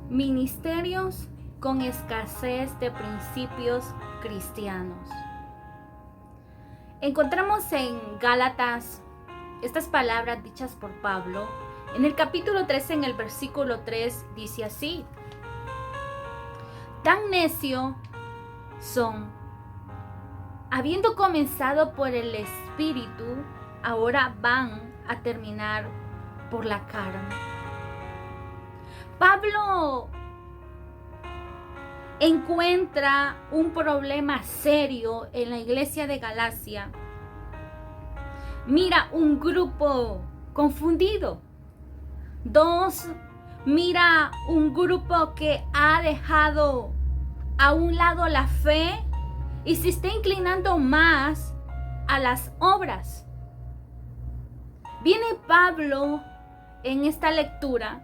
Ministerios con escasez de principios cristianos. Encontramos en Gálatas estas palabras dichas por Pablo. En el capítulo 13, en el versículo 3, dice así: tan necio son, habiendo comenzado por el Espíritu, ahora van a terminar por la carne. Pablo encuentra un problema serio en la iglesia de Galacia. Mira un grupo confundido. 2, mira un grupo que ha dejado a un lado la fe y se está inclinando más a las obras. Viene Pablo en esta lectura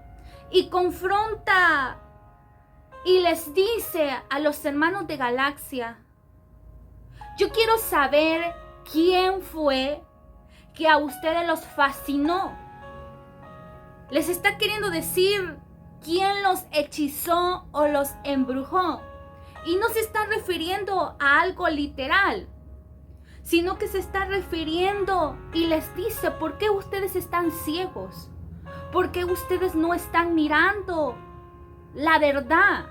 y confronta y les dice a los hermanos de Galacia: yo quiero saber quién fue que a ustedes los fascinó. Les está queriendo decir quién los hechizó o los embrujó. Y no se está refiriendo a algo literal, sino que se está refiriendo y les dice: ¿por qué ustedes están ciegos? ¿Por qué ustedes no están mirando la verdad?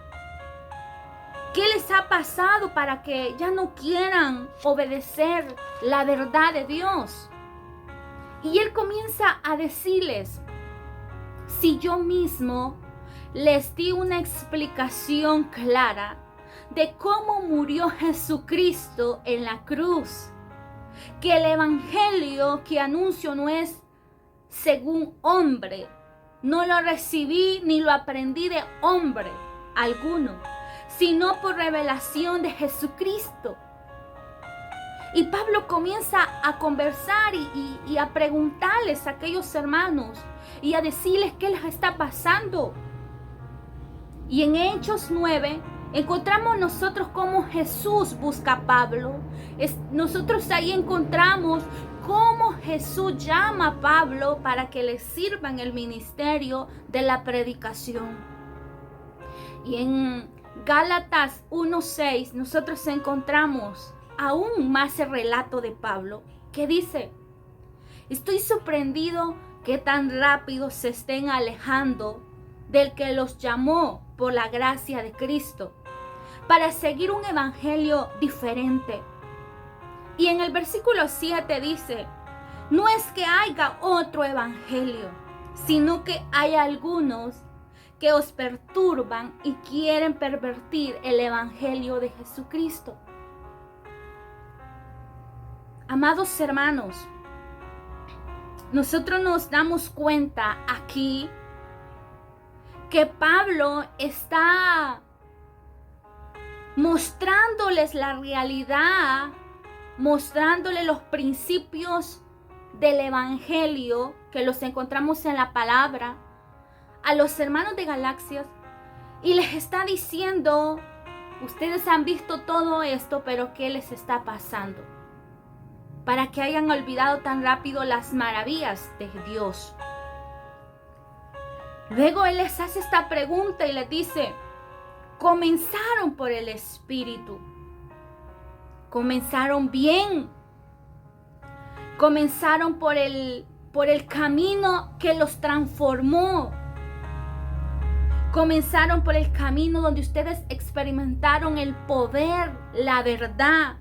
¿Qué les ha pasado para que ya no quieran obedecer la verdad de Dios? Y él comienza a decirles: si yo mismo les di una explicación clara de cómo murió Jesucristo en la cruz, que el evangelio que anuncio no es según hombre, no lo recibí ni lo aprendí de hombre alguno, sino por revelación de Jesucristo. Y Pablo comienza a conversar y a preguntarles a aquellos hermanos y a decirles qué les está pasando. Y en Hechos 9 encontramos nosotros cómo Jesús busca a Pablo. Nosotros ahí encontramos cómo Jesús llama a Pablo para que le sirva en el ministerio de la predicación. Y en Gálatas 1:6 nosotros encontramos aún más el relato de Pablo, que dice: estoy sorprendido que tan rápido se estén alejando del que los llamó por la gracia de Cristo para seguir un evangelio diferente. Y en el versículo 7 dice: no es que haya otro evangelio, sino que hay algunos que os perturban y quieren pervertir el evangelio de Jesucristo. Amados hermanos, nosotros nos damos cuenta aquí que Pablo está mostrándoles la realidad, mostrándoles los principios del evangelio que los encontramos en la palabra a los hermanos de Galacia, y les está diciendo: ustedes han visto todo esto, pero ¿qué les está pasando? Para que hayan olvidado tan rápido las maravillas de Dios. Luego él les hace esta pregunta y les dice: comenzaron por el Espíritu, comenzaron bien, comenzaron por el camino que los transformó, comenzaron por el camino donde ustedes experimentaron el poder, la verdad,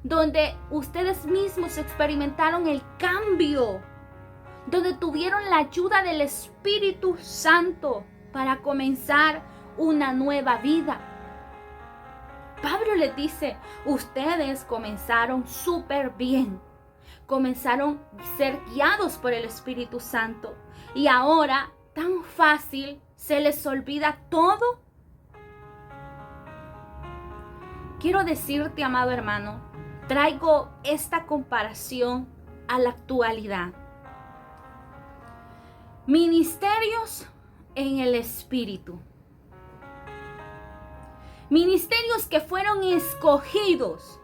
donde ustedes mismos experimentaron el cambio, donde tuvieron la ayuda del Espíritu Santo para comenzar una nueva vida. Pablo les dice: ustedes comenzaron súper bien, comenzaron a ser guiados por el Espíritu Santo, y ahora tan fácil se les olvida todo. Quiero decirte, amado hermano, traigo esta comparación a la actualidad. Ministerios en el Espíritu. Ministerios que fueron escogidos,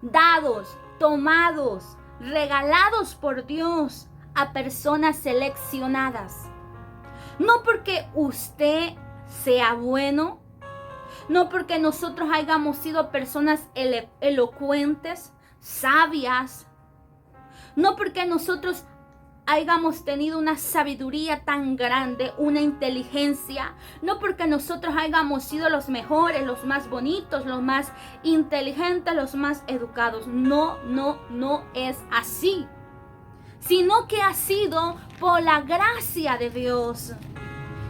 dados, tomados, regalados por Dios a personas seleccionadas. No porque usted sea bueno, no porque nosotros hayamos sido personas elocuentes, sabias, no porque nosotros hayamos tenido una sabiduría tan grande, una inteligencia, no porque nosotros hayamos sido los mejores, los más bonitos, los más inteligentes, los más educados. No es así, sino que ha sido por la gracia de Dios.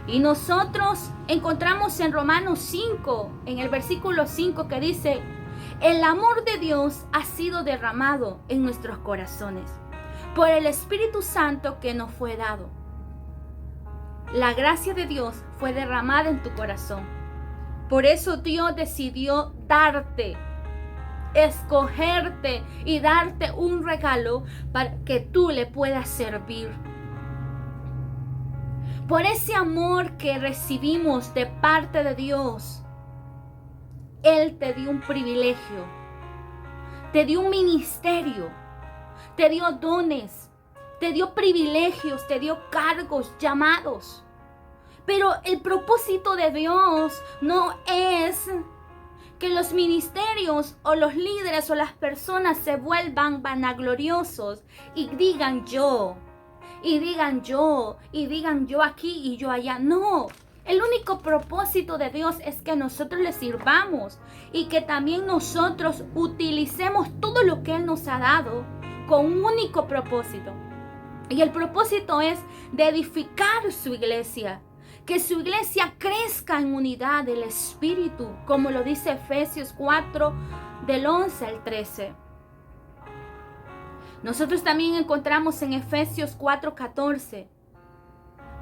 Y nosotros encontramos en Romanos 5, en el versículo 5, que dice: el amor de Dios ha sido derramado en nuestros corazones por el Espíritu Santo que nos fue dado. La gracia de Dios fue derramada en tu corazón. Por eso Dios decidió darte, escogerte y darte un regalo para que tú le puedas servir. Por ese amor que recibimos de parte de Dios, Él te dio un privilegio, te dio un ministerio, te dio dones, te dio privilegios, te dio cargos, llamados. Pero el propósito de Dios no es que los ministerios o los líderes o las personas se vuelvan vanagloriosos y digan yo, y digan yo, y digan yo aquí y yo allá. No, el único propósito de Dios es que nosotros le sirvamos y que también nosotros utilicemos todo lo que Él nos ha dado con un único propósito. Y el propósito es de edificar su iglesia, que su iglesia crezca en unidad del Espíritu, como lo dice Efesios 4, del 11 al 13. Nosotros también encontramos en Efesios 4:14,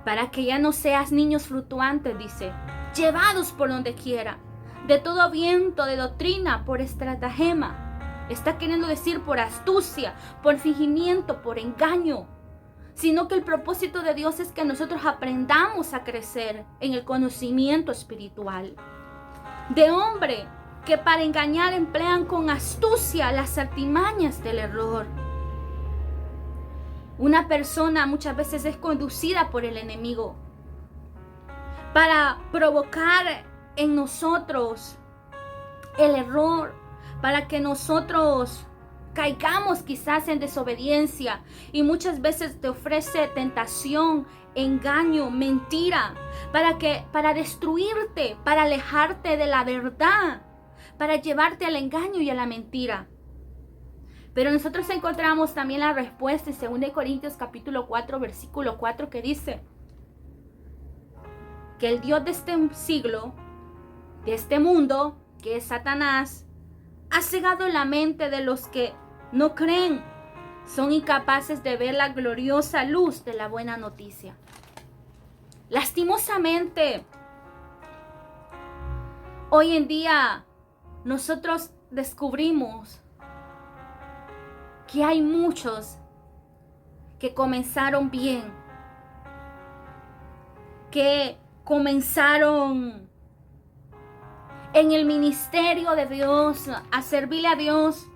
para que ya no seas niños fluctuantes, dice, llevados por donde quiera, de todo viento de doctrina, por estratagema. Está queriendo decir por astucia, por fingimiento, por engaño. Sino que el propósito de Dios es que nosotros aprendamos a crecer en el conocimiento espiritual. De hombre que para engañar emplean con astucia las artimañas del error. Una persona muchas veces es conducida por el enemigo para provocar en nosotros el error, para que nosotros caigamos quizás en desobediencia, y muchas veces te ofrece tentación, engaño, mentira, para destruirte, para alejarte de la verdad, para llevarte al engaño y a la mentira. Pero nosotros encontramos también la respuesta en 2 Corintios capítulo 4, versículo 4, que dice que el Dios de este siglo, de este mundo, que es Satanás, ha cegado la mente de los que no creen. Son incapaces de ver la gloriosa luz de la buena noticia. Lastimosamente, hoy en día nosotros descubrimos que hay muchos que comenzaron bien, que comenzaron en el ministerio de Dios, a servirle a Dios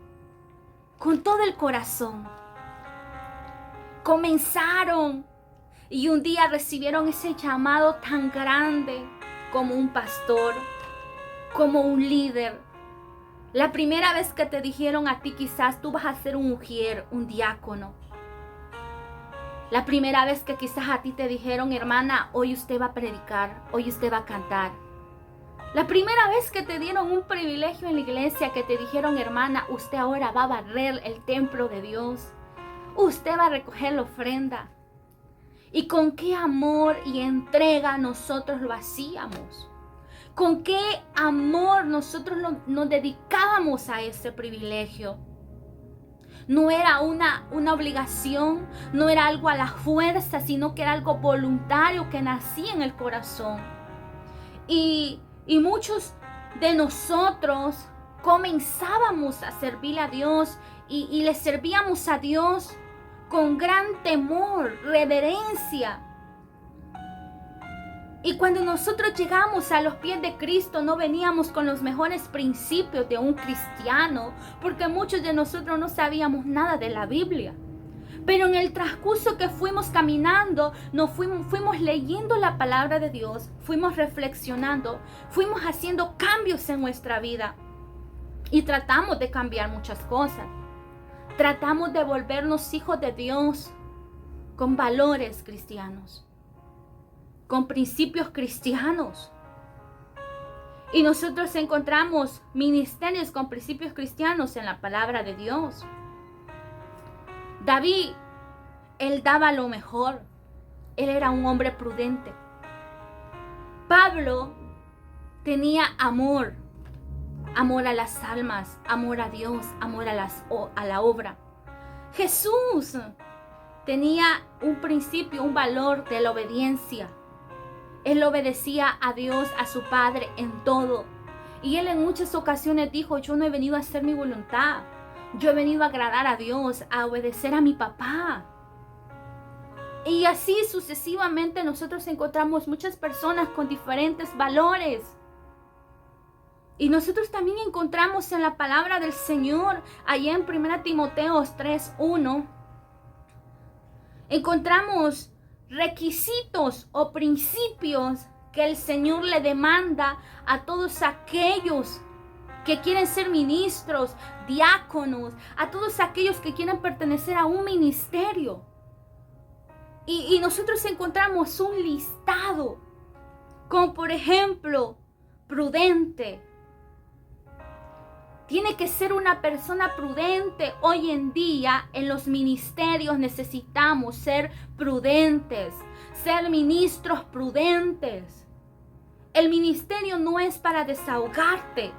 con todo el corazón. Comenzaron y un día recibieron ese llamado tan grande como un pastor, como un líder. La primera vez que te dijeron a ti, quizás tú vas a ser un mujer, un diácono. La primera vez que quizás a ti te dijeron, hermana, hoy usted va a predicar, hoy usted va a cantar. La primera vez que te dieron un privilegio en la iglesia, que te dijeron, hermana, usted ahora va a barrer el templo de Dios. Usted va a recoger la ofrenda. Y con qué amor y entrega nosotros lo hacíamos. Con qué amor nosotros nos dedicábamos a ese privilegio. No era una obligación, no era algo a la fuerza, sino que era algo voluntario que nacía en el corazón. Y muchos de nosotros comenzábamos a servirle a Dios y le servíamos a Dios con gran temor, reverencia. Y cuando nosotros llegamos a los pies de Cristo, no veníamos con los mejores principios de un cristiano, porque muchos de nosotros no sabíamos nada de la Biblia. Pero en el transcurso que fuimos caminando, fuimos leyendo la palabra de Dios, fuimos reflexionando, fuimos haciendo cambios en nuestra vida. Y tratamos de cambiar muchas cosas. Tratamos de volvernos hijos de Dios con valores cristianos, con principios cristianos. Y nosotros encontramos ministerios con principios cristianos en la palabra de Dios. David, él daba lo mejor. Él era un hombre prudente. Pablo tenía amor a las almas, amor a Dios, amor a la obra. Jesús tenía un principio, un valor de la obediencia. Él obedecía a Dios, a su Padre en todo. Y él en muchas ocasiones dijo, yo no he venido a hacer mi voluntad. Yo he venido a agradar a Dios, a obedecer a mi papá. Y así sucesivamente nosotros encontramos muchas personas con diferentes valores. Y nosotros también encontramos en la palabra del Señor, allá en 1 Timoteo 3:1, encontramos requisitos o principios que el Señor le demanda a todos aquellos que quieren ser ministros, diáconos, a todos aquellos que quieren pertenecer a un ministerio. Y nosotros encontramos un listado, como por ejemplo, prudente. Tiene que ser una persona prudente. Hoy en día en los ministerios necesitamos ser prudentes, ser ministros prudentes. El ministerio no es para desahogarte.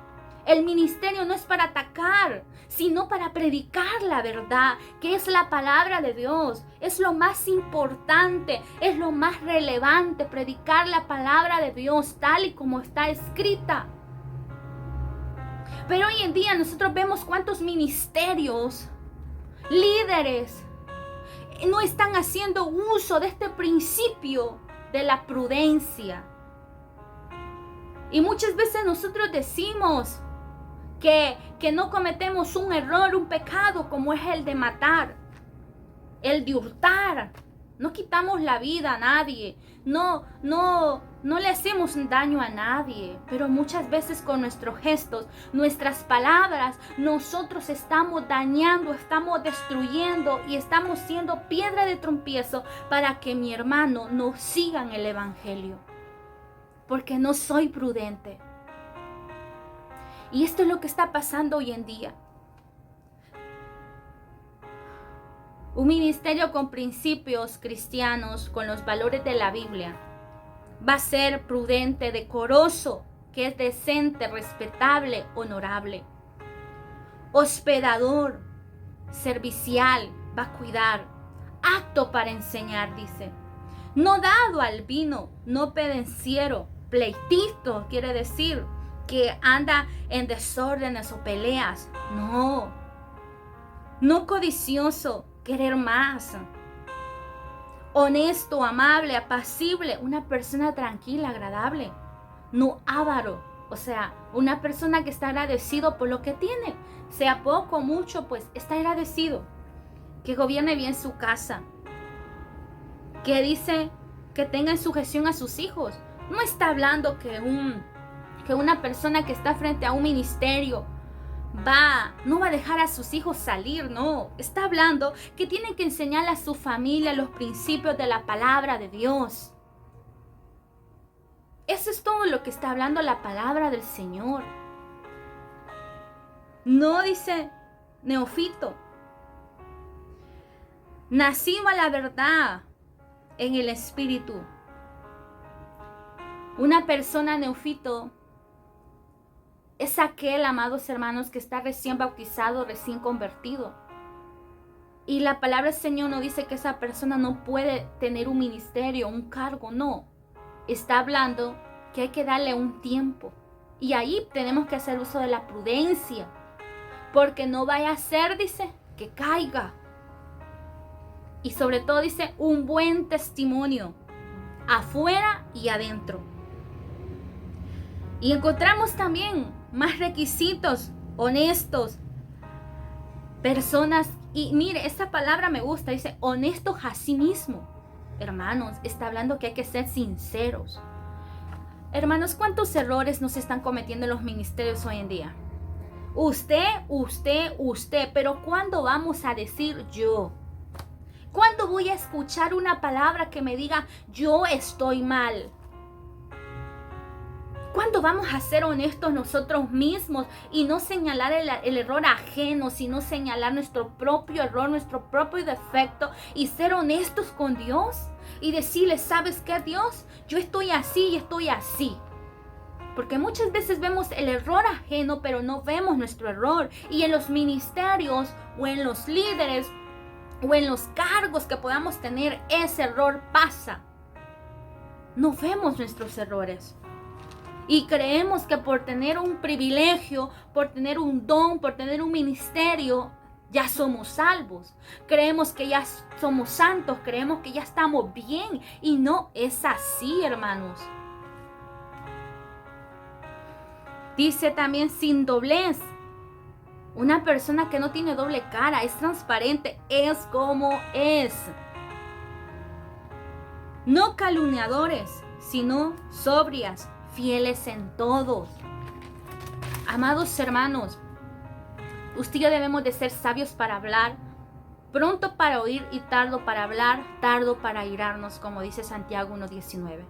El ministerio no es para atacar, sino para predicar la verdad, que es la palabra de Dios. Es lo más importante, es lo más relevante, predicar la palabra de Dios tal y como está escrita. Pero hoy en día nosotros vemos cuántos ministerios, líderes, no están haciendo uso de este principio de la prudencia. Y muchas veces nosotros decimos que no cometemos un error, un pecado como es el de matar, el de hurtar. No quitamos la vida a nadie, no le hacemos daño a nadie, pero muchas veces con nuestros gestos, nuestras palabras, nosotros estamos dañando, estamos destruyendo y estamos siendo piedra de tropiezo para que mi hermano no siga en el evangelio, porque no soy prudente. Y esto es lo que está pasando hoy en día. Un ministerio con principios cristianos, con los valores de la Biblia, va a ser prudente, decoroso, que es decente, respetable, honorable. Hospedador, servicial, va a cuidar, apto para enseñar, dice. No dado al vino, no pendenciero, pleitito, quiere decir que anda en desórdenes o peleas. No codicioso, querer más. Honesto, amable, apacible, una persona tranquila, agradable. No avaro, o sea, una persona que está agradecido por lo que tiene. Sea poco o mucho, pues está agradecido. Que gobierne bien su casa. Que dice que tenga en sujeción a sus hijos. No está hablando que una persona que está frente a un ministerio no va a dejar a sus hijos salir, no. Está hablando que tienen que enseñar a su familia los principios de la palabra de Dios. Eso es todo lo que está hablando la palabra del Señor. No dice neófito. Nacido a la verdad en el Espíritu. Una persona neófito es aquel, amados hermanos, que está recién bautizado, recién convertido. Y la palabra del Señor no dice que esa persona no puede tener un ministerio, un cargo, no. Está hablando que hay que darle un tiempo. Y ahí tenemos que hacer uso de la prudencia. Porque no vaya a ser, dice, que caiga. Y sobre todo dice, un buen testimonio, afuera y adentro. Y encontramos también más requisitos honestos, personas Y mire, esta palabra me gusta, dice honestos a sí mismo. Hermanos, está hablando que hay que ser sinceros. Hermanos, ¿cuántos errores nos están cometiendo en los ministerios hoy en día? Usted, pero ¿cuándo vamos a decir yo? ¿Cuándo voy a escuchar una palabra que me diga yo estoy mal? ¿Cuándo vamos a ser honestos nosotros mismos y no señalar el error ajeno, sino señalar nuestro propio error, nuestro propio defecto y ser honestos con Dios? Y decirle, ¿sabes qué, Dios? Yo estoy así y estoy así. Porque muchas veces vemos el error ajeno, pero no vemos nuestro error. Y en los ministerios o en los líderes o en los cargos que podamos tener, ese error pasa. No vemos nuestros errores. Y creemos que por tener un privilegio, por tener un don, por tener un ministerio, ya somos salvos. Creemos que ya somos santos, creemos que ya estamos bien. Y no es así, hermanos. Dice también sin doblez. Una persona que no tiene doble cara, es transparente, es como es. No calumniadores, sino sobrias, fieles en todos. Amados hermanos, usted y yo debemos de ser sabios para hablar, pronto para oír y tardo para hablar, tardo para airarnos, como dice Santiago 1:19.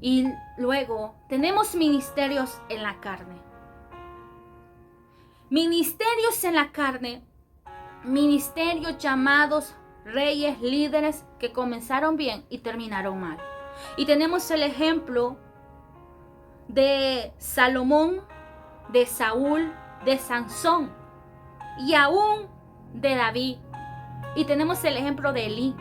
Y luego tenemos ministerios en la carne. Ministerios en la carne, ministerios llamados reyes, líderes que comenzaron bien y terminaron mal. Y tenemos el ejemplo de Salomón, de Saúl, de Sansón y aún de David. Y tenemos el ejemplo de Elí.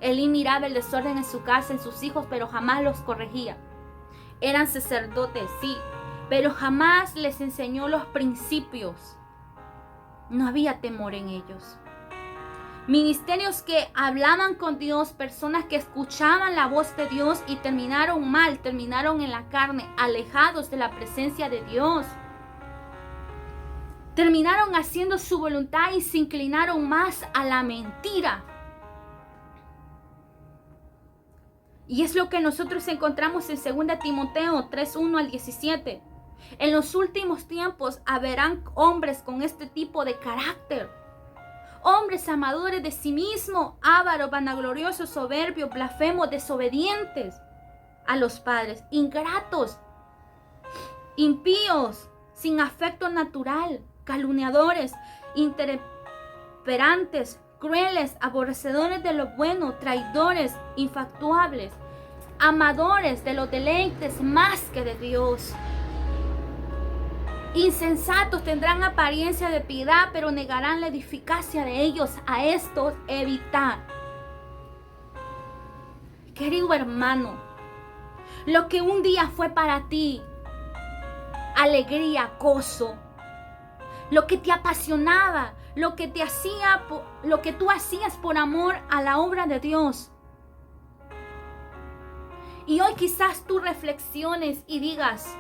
Elí miraba el desorden en su casa, en sus hijos, pero jamás los corregía. Eran sacerdotes, sí, pero jamás les enseñó los principios. No había temor en ellos. Ministerios que hablaban con Dios, personas que escuchaban la voz de Dios y terminaron mal, terminaron en la carne, alejados de la presencia de Dios. Terminaron haciendo su voluntad y se inclinaron más a la mentira. Y es lo que nosotros encontramos en 2 Timoteo 3:1-17. En los últimos tiempos habrán hombres con este tipo de carácter. Hombres amadores de sí mismos, ávaros, vanagloriosos, soberbios, blasfemos, desobedientes a los padres, ingratos, impíos, sin afecto natural, calumniadores, intemperantes, crueles, aborrecedores de lo bueno, traidores, infatuables, amadores de los deleites más que de Dios. Insensatos, tendrán apariencia de piedad, pero negarán la eficacia de ellos. A estos evitar. Querido hermano, lo que un día fue para ti alegría, gozo, lo que te apasionaba, lo que tú hacías por amor a la obra de Dios. Y hoy quizás tú reflexiones y digas,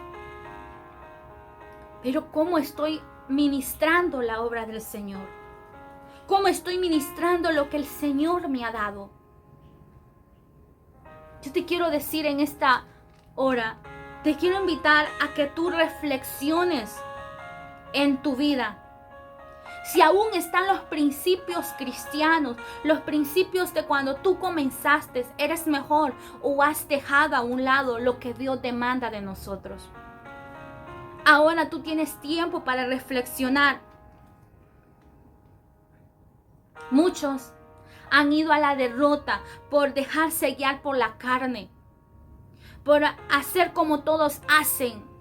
pero ¿cómo estoy ministrando la obra del Señor? ¿Cómo estoy ministrando lo que el Señor me ha dado? Yo te quiero decir en esta hora, te quiero invitar a que tú reflexiones en tu vida. Si aún están los principios cristianos, los principios de cuando tú comenzaste, eres mejor o has dejado a un lado lo que Dios demanda de nosotros. Ahora tú tienes tiempo para reflexionar. Muchos han ido a la derrota por dejarse guiar por la carne, por hacer como todos hacen.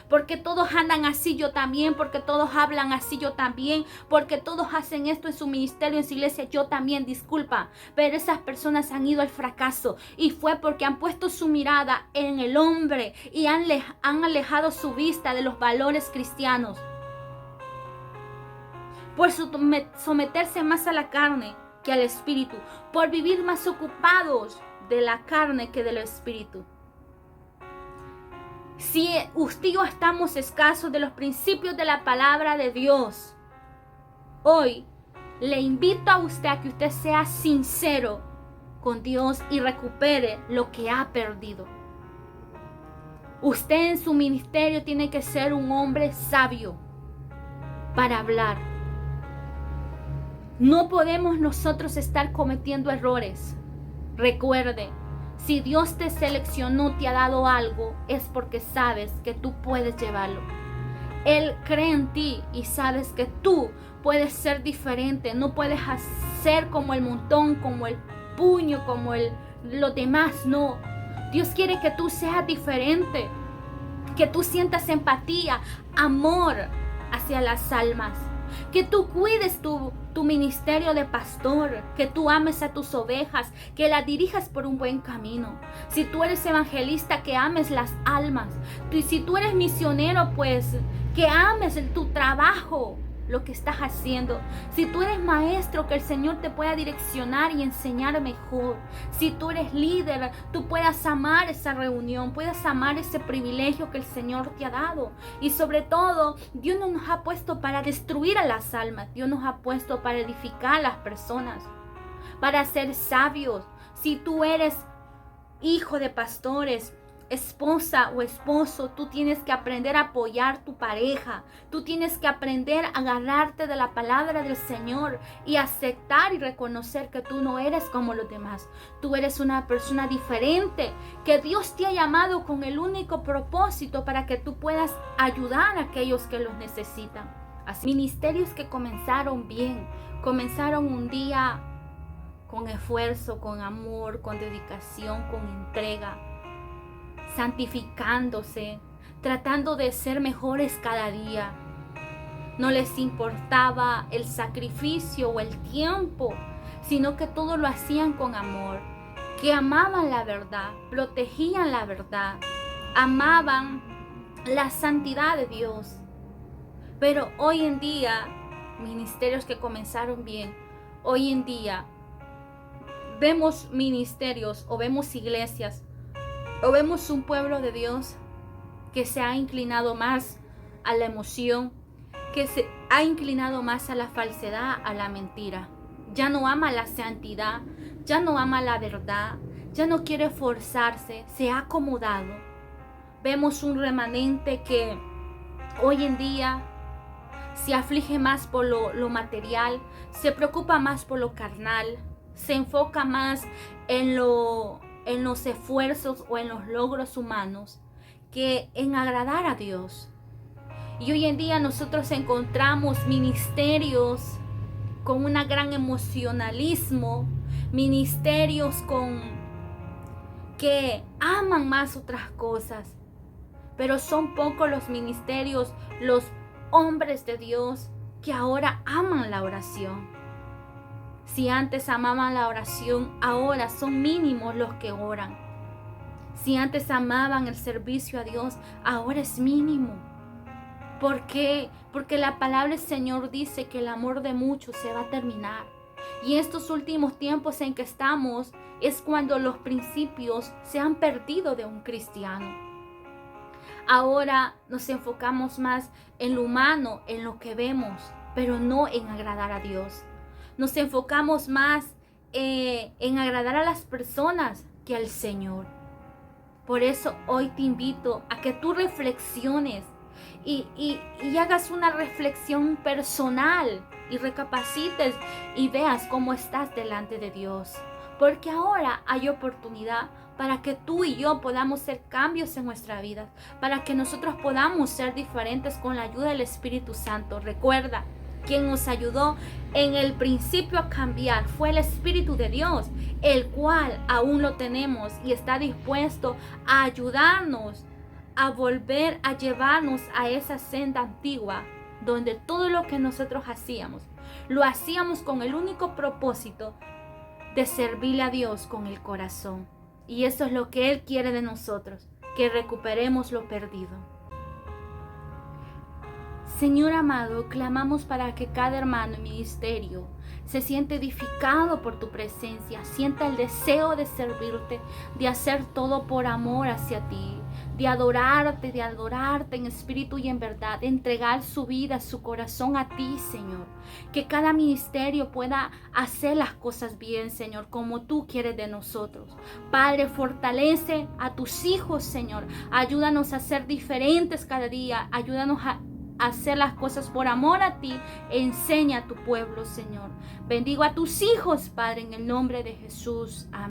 Porque todos andan así, yo también. Porque todos hablan así, yo también. Porque todos hacen esto en su ministerio, en su iglesia, yo también. Disculpa, pero esas personas han ido al fracaso. Y fue porque han puesto su mirada en el hombre y han alejado su vista de los valores cristianos. Por someterse más a la carne que al espíritu. Por vivir más ocupados de la carne que del espíritu. Si usted y yo estamos escasos de los principios de la palabra de Dios, hoy le invito a usted a que usted sea sincero con Dios y recupere lo que ha perdido. Usted en su ministerio tiene que ser un hombre sabio para hablar. No podemos nosotros estar cometiendo errores. Recuerde, si Dios te seleccionó, te ha dado algo, es porque sabes que tú puedes llevarlo. Él cree en ti y sabes que tú puedes ser diferente. No puedes hacer como el montón, como el puño, como los demás. No. Dios quiere que tú seas diferente. Que tú sientas empatía, amor hacia las almas. Que tú cuides tu ministerio de pastor, que tú ames a tus ovejas, que las dirijas por un buen camino. Si tú eres evangelista, que ames las almas. Y si tú eres misionero, pues que ames tu trabajo, lo que estás haciendo. Si tú eres maestro, que el Señor te pueda direccionar y enseñar mejor. Si tú eres líder, tú puedas amar esa reunión, puedas amar ese privilegio que el Señor te ha dado. Y sobre todo, Dios no nos ha puesto para destruir a las almas. Dios nos ha puesto para edificar a las personas, para ser sabios. Si tú eres hijo de pastores, esposa o esposo, tú tienes que aprender a apoyar tu pareja. Tú tienes que aprender a agarrarte de la palabra del Señor y aceptar y reconocer que tú no eres como los demás. Tú eres una persona diferente, que Dios te ha llamado con el único propósito para que tú puedas ayudar a aquellos que los necesitan. Así, ministerios que comenzaron bien, comenzaron un día con esfuerzo, con amor, con dedicación, con entrega, santificándose, tratando de ser mejores cada día. No les importaba el sacrificio o el tiempo, sino que todo lo hacían con amor, que amaban la verdad, protegían la verdad, amaban la santidad de Dios. Pero hoy en día, ministerios que comenzaron bien, hoy en día vemos ministerios o vemos iglesias o vemos un pueblo de Dios que se ha inclinado más a la emoción, que se ha inclinado más a la falsedad, a la mentira. Ya no ama la santidad, ya no ama la verdad, ya no quiere esforzarse, se ha acomodado. Vemos un remanente que hoy en día se aflige más por lo material, se preocupa más por lo carnal, se enfoca más en los esfuerzos o en los logros humanos que en agradar a Dios. Y hoy en día nosotros encontramos ministerios con un gran emocionalismo, ministerios que aman más otras cosas, pero son pocos los ministerios, los hombres de Dios que ahora aman la oración. Si antes amaban la oración, ahora son mínimos los que oran. Si antes amaban el servicio a Dios, ahora es mínimo. ¿Por qué? Porque la palabra del Señor dice que el amor de muchos se va a terminar. Y estos últimos tiempos en que estamos es cuando los principios se han perdido de un cristiano. Ahora nos enfocamos más en lo humano, en lo que vemos, pero no en agradar a Dios. Nos enfocamos más en agradar a las personas que al Señor. Por eso hoy te invito a que tú reflexiones y hagas una reflexión personal y recapacites y veas cómo estás delante de Dios. Porque ahora hay oportunidad para que tú y yo podamos hacer cambios en nuestra vida, para que nosotros podamos ser diferentes con la ayuda del Espíritu Santo. Recuerda, quien nos ayudó en el principio a cambiar fue el Espíritu de Dios, el cual aún lo tenemos y está dispuesto a ayudarnos a volver a llevarnos a esa senda antigua, donde todo lo que nosotros hacíamos, lo hacíamos con el único propósito de servirle a Dios con el corazón. Y eso es lo que Él quiere de nosotros, que recuperemos lo perdido. Señor amado, clamamos para que cada hermano y ministerio se siente edificado por tu presencia, sienta el deseo de servirte, de hacer todo por amor hacia ti, de adorarte en espíritu y en verdad, de entregar su vida, su corazón a ti, Señor. Que cada ministerio pueda hacer las cosas bien, Señor, como tú quieres de nosotros. Padre, fortalece a tus hijos, Señor. Ayúdanos a ser diferentes cada día. Ayúdanos a hacer las cosas por amor a ti. Enseña a tu pueblo, Señor. Bendigo a tus hijos, Padre, en el nombre de Jesús. Amén.